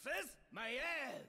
versus Maiev.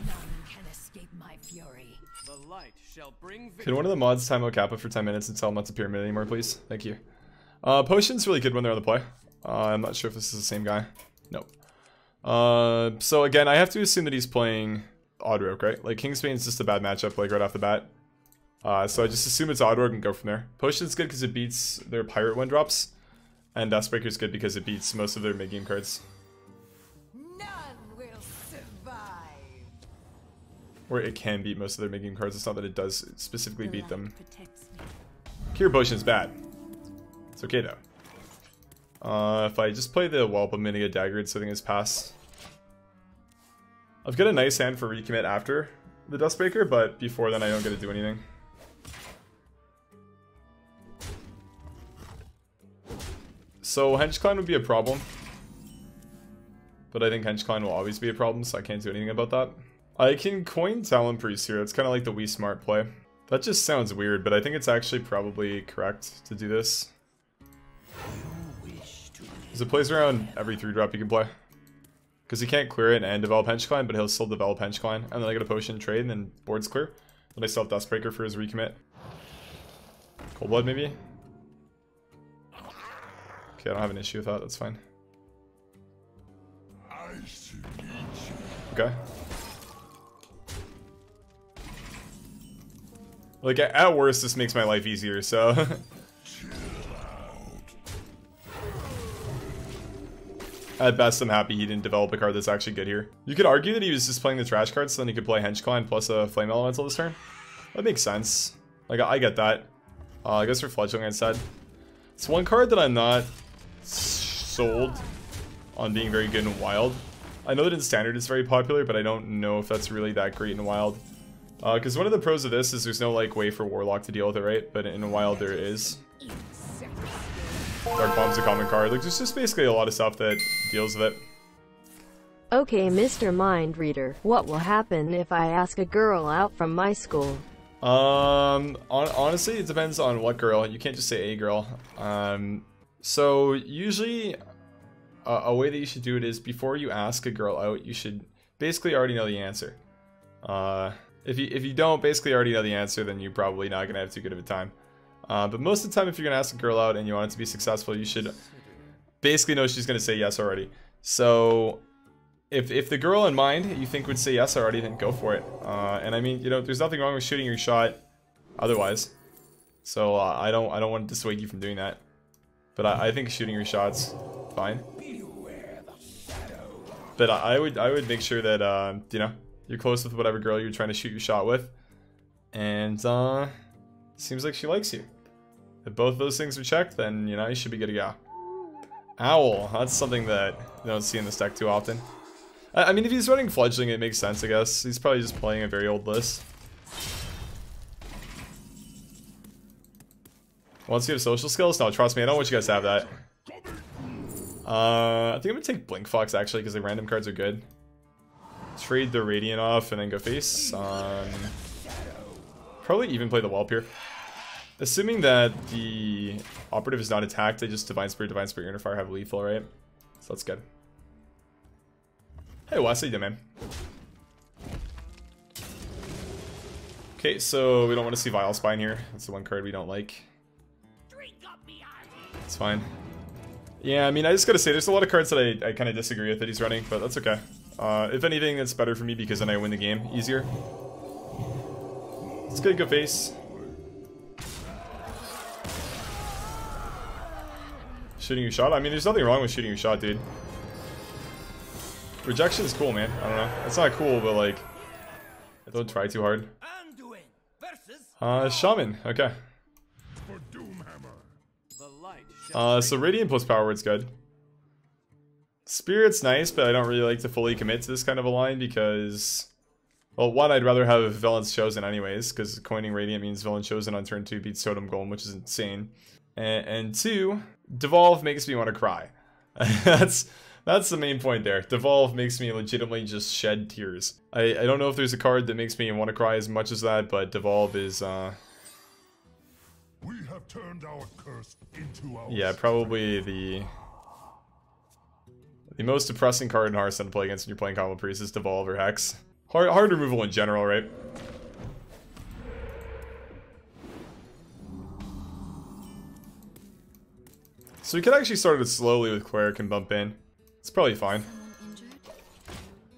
None can escape my fury. The light shall bring Can one of the mods time out Kappa for 10 minutes and tell him not to pyramid anymore, please? Thank you. Potion's really good when they're on the play. I'm not sure if this is the same guy. Nope. So again, I have to assume that he's playing Odd Rogue, right? Like, Kingsbane's just a bad matchup, like, right off the bat. So I just assume it's Odd Rogue and go from there. Potion's good because it beats their Pirate 1-drops. And Dustbreaker's good because it beats most of their mid-game cards. None will survive. Or it can beat most of their mid-game cards. It's not that it does specifically beat them. Cure Potion's bad. It's okay though. If I just play the Wallop, I'm gonna get daggered, so I think it's pass. I've got a nice hand for recommit after the Dustbreaker, but before then I don't get to do anything. So Henchclan would be a problem. But I think Henchclan will always be a problem, so I can't do anything about that. I can coin Talon Priest here. It's kind of like the Wii Smart play. That just sounds weird, but I think it's actually probably correct to do this. Because it plays around every 3-drop you can play. Because he can't clear it and develop Henchclan, but he'll still develop Henchclan. And then I get a potion trade, and then board's clear. Then I still have Dustbreaker for his recommit. Cold Blood maybe? Okay, I don't have an issue with that, that's fine. Okay. Like, at worst, this makes my life easier, so... At best, I'm happy he didn't develop a card that's actually good here. You could argue that he was just playing the trash cards, so then he could play Henchclan plus a Flame Elemental this turn. That makes sense. Like, I get that. I guess for Fledgling instead. It's one card that I'm not sold on being very good in Wild. I know that in Standard it's very popular, but I don't know if that's really that great in Wild. Because one of the pros of this is there's no like way for Warlock to deal with it, right? But in Wild there is. Dark Bomb's a common card. Like, there's just basically a lot of stuff that deals with it. Okay, Mr. Mind Reader, what will happen if I ask a girl out from my school? Honestly, it depends on what girl. You can't just say a girl. So usually a way that you should do it is before you ask a girl out, you should basically already know the answer. If you don't basically already know the answer, then you're probably not gonna have too good of a time. But most of the time, if you're gonna ask a girl out and you want it to be successful, you should basically know she's gonna say yes already. So if the girl in mind you think would say yes already, then go for it. And I mean, you know, there's nothing wrong with shooting your shot otherwise. So I don't want to dissuade you from doing that. But I think shooting your shot's fine. But I would make sure that you know, you're close with whatever girl you're trying to shoot your shot with. And seems like she likes you. If both those things are checked, then you know you should be good to go. Owl, that's something that you don't see in this deck too often. I mean, if he's running Fledgling, it makes sense, I guess. He's probably just playing a very old list. Wants to have social skills? No, trust me, I don't want you guys to have that. I think I'm gonna take Blink Fox actually, because the random cards are good. Trade the Radiant off and then go face. Probably even play the Wallop here. Assuming that the operative is not attacked, I just Divine Spirit, Interfire have lethal, right? So that's good. Hey Wes, how you doing, man? Okay, so we don't want to see Vile Spine here. That's the one card we don't like. It's fine. Yeah, I mean, I just gotta say, there's a lot of cards that I kind of disagree with that he's running, but that's okay. If anything, that's better for me because then I win the game easier. It's good, go face. Shooting your shot? I mean, there's nothing wrong with shooting your shot, dude. Rejection is cool, man. I don't know. It's not cool, but like, don't try too hard. Shaman. Okay. So Radiant plus Power Word's good. Spirit's nice, but I don't really like to fully commit to this kind of a line because, well, one, I'd rather have Villains Chosen anyways, because coining Radiant means Villain Chosen on turn 2 beats Totem Golem, which is insane. And two, Devolve makes me want to cry. That's the main point there. Devolve makes me legitimately just shed tears. I don't know if there's a card that makes me want to cry as much as that, but Devolve is, We have turned our curse into our yeah, probably the The most depressing card in Hearthstone to play against when you're playing Combo Priest is Devolve or Hex. Hard removal in general, right? So we could actually start it slowly with Cleric and bump in. It's probably fine.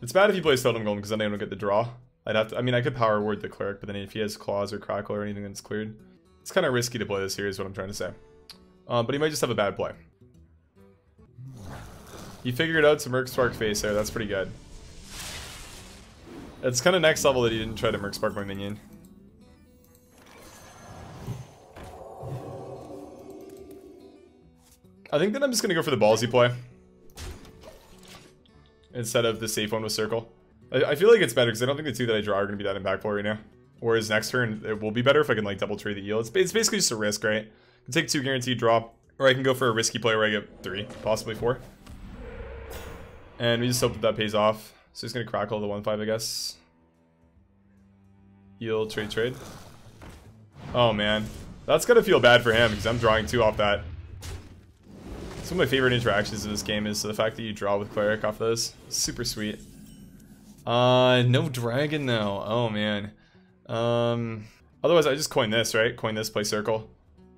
It's bad if he plays Totem Golem because then I don't get the draw. I'd have to, I mean, I could power word the Cleric, but then if he has Claws or Crackle or anything, then it's cleared. It's kind of risky to play this here is what I'm trying to say. But he might just have a bad play. He figured out to Merc Spark face there, that's pretty good. It's kind of next level that he didn't try to Merc Spark my minion. I think that I'm just going to go for the ballsy play. Instead of the safe one with Circle. I feel like it's better because I don't think the two that I draw are going to be that impactful right now. Whereas next turn, it will be better if I can like double trade the yield. It's basically just a risk, right? I can take 2 guaranteed draw. Or I can go for a risky play where I get 3, possibly 4. And we just hope that that pays off. So he's going to Crackle the 1-5, I guess. Yield, trade. Oh man. That's going to feel bad for him because I'm drawing 2 off that. Some of my favorite interactions in this game is the fact that you draw with Cleric off those. Super sweet. No dragon though. Oh man. Otherwise I just coin this, right? Coin this, play Circle.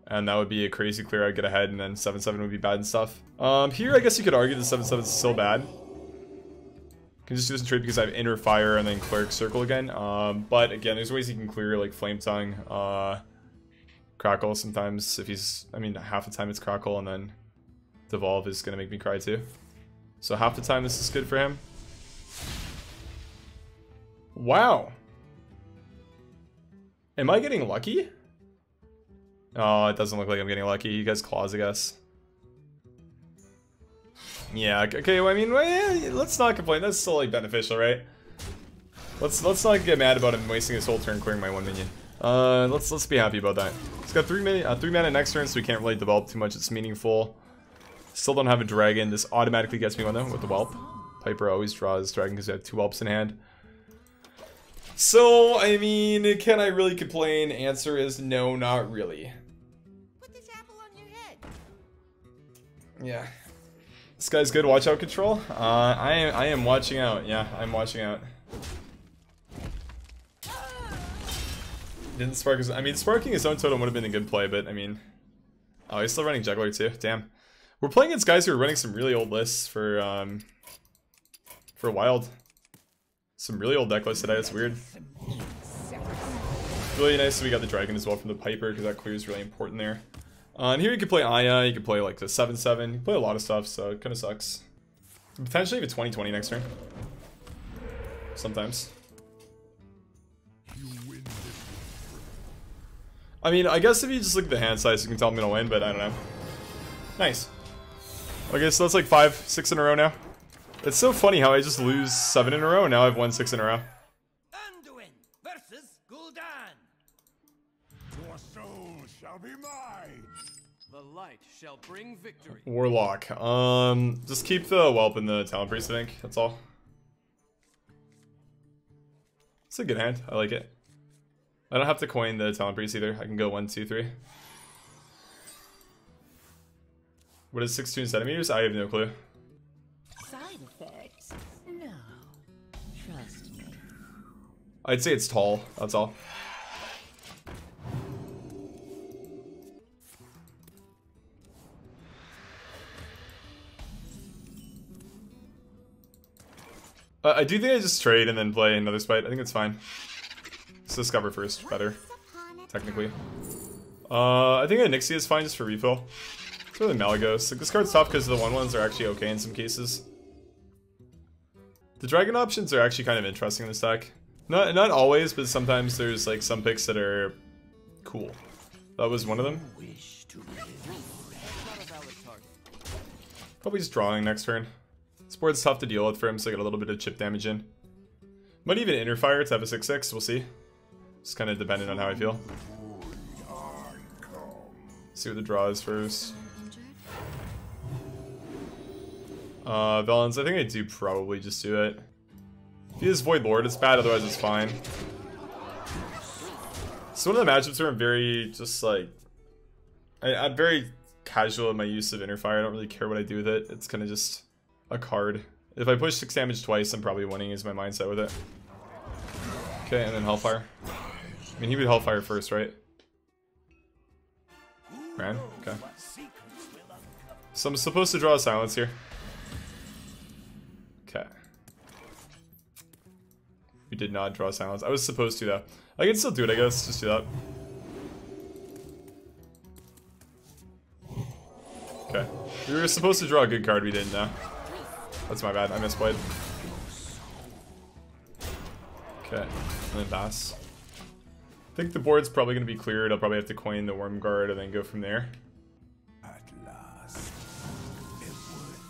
And that would be a crazy clear. I'd get ahead and then 7-7 would be bad and stuff. Here I guess you could argue the 7-7 is still bad. Can just do this in trade because I have Inner Fire and then Cleric Circle again. But again, there's ways you can clear like Flame Tongue, Crackle sometimes if he's, I mean half the time it's Crackle and then Devolve is going to make me cry too. So half the time this is good for him. Wow. Am I getting lucky? Oh, it doesn't look like I'm getting lucky. You guys Claws, I guess. Yeah, okay, well, I mean, well, let's not complain. That's still like beneficial, right? Let's not get mad about him wasting his whole turn clearing my 1 minion. Let's be happy about that. He's got 3 mana next turn, so we can't really develop too much. It's meaningful. Still don't have a dragon. This automatically gets me one though with the whelp. Piper always draws dragon because I have 2 whelps in hand. So, I mean, can I really complain? Answer is no, not really. Put this apple on your head. Yeah. This guy's good. Watch out control. I am watching out. Yeah, I'm watching out. Didn't spark his, I mean, sparking his own totem would have been a good play, but I mean, oh, he's still running Juggler too. Damn. We're playing against guys who are running some really old lists for Wild. Some really old deck lists today, that's weird. Really nice that we got the dragon as well from the Piper, because that clear is really important there. And here you can play Aya, you can play like the 7-7, you can play a lot of stuff, so it kind of sucks. Potentially even 20-20 next turn. Sometimes. I mean, I guess if you just look at the hand size, you can tell I'm gonna win, but I don't know. Nice. Okay, so that's like 5-6 in a row now. It's so funny how I just lose 7 in a row and now I've won 6 in a row. Anduin versus Gul'dan. Your soul shall be mine. The light shall bring victory. Warlock. Just keep the whelp in the Talon Priest, I think. That's all. It's a good hand. I like it. I don't have to coin the Talon Priest either. I can go 1, 2, 3. What is 16 centimeters? I have no clue. Side effects? No. Trust me. I'd say it's tall. That's all. I do think I just trade and then play another spite. I think it's fine. Let's discover first. Better. Technically. I think a Nixie is fine just for refill. It's really Malagos. Like, this card's tough because the 1/1s are actually okay in some cases. The dragon options are actually kind of interesting in this deck. Not always, but sometimes there's like some picks that are cool. That was one of them. Probably just drawing next turn. This board's tough to deal with for him, so I got a little bit of chip damage in. Might even Inner Fire to have a 6/6, we'll see. It's kind of dependent on how I feel. See what the draw is first. Valens, I think I do probably just do it. If he has Void Lord, it's bad, otherwise it's fine. So one of the matchups where I'm very, just like... I'm very casual in my use of Inner Fire. I don't really care what I do with it. It's kind of just a card. If I push 6 damage twice, I'm probably winning is my mindset with it. Okay, and then Hellfire. I mean, he would Hellfire first, right? Ran? Okay. So I'm supposed to draw a silence here. Okay. We did not draw silence. I was supposed to though. I can still do it, I guess. Just do that. Okay. We were supposed to draw a good card, we didn't now. That's my bad, I misplayed. Okay, and then Bass. I think the board's probably going to be cleared. I'll probably have to coin the Worm Guard and then go from there. At last.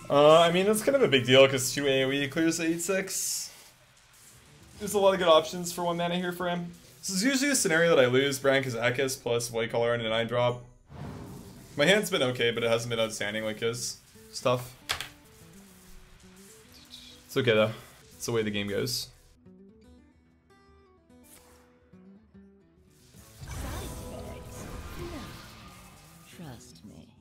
I mean, that's kind of a big deal because 2 AoE clears the 8/6. There's a lot of good options for 1 mana here for him. This is usually a scenario that I lose. Brankazakis plus White Collar and a 9-drop. My hand's been okay, but it hasn't been outstanding like his stuff. It's okay though. It's the way the game goes. Trust me.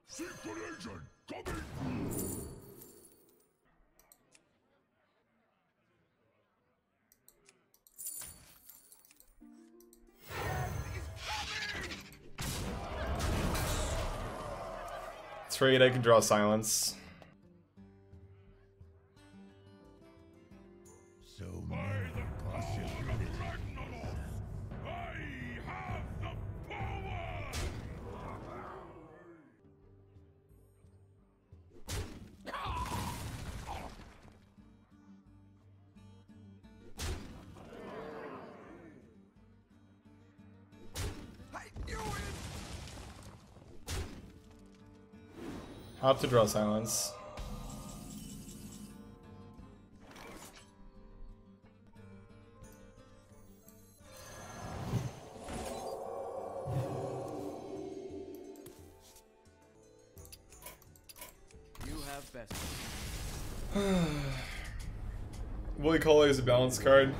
Secret agent coming! It's right, I can draw silence. So many possibilities. I have the power! I'll have to draw silence. You have best. Willy Collar is a balance card.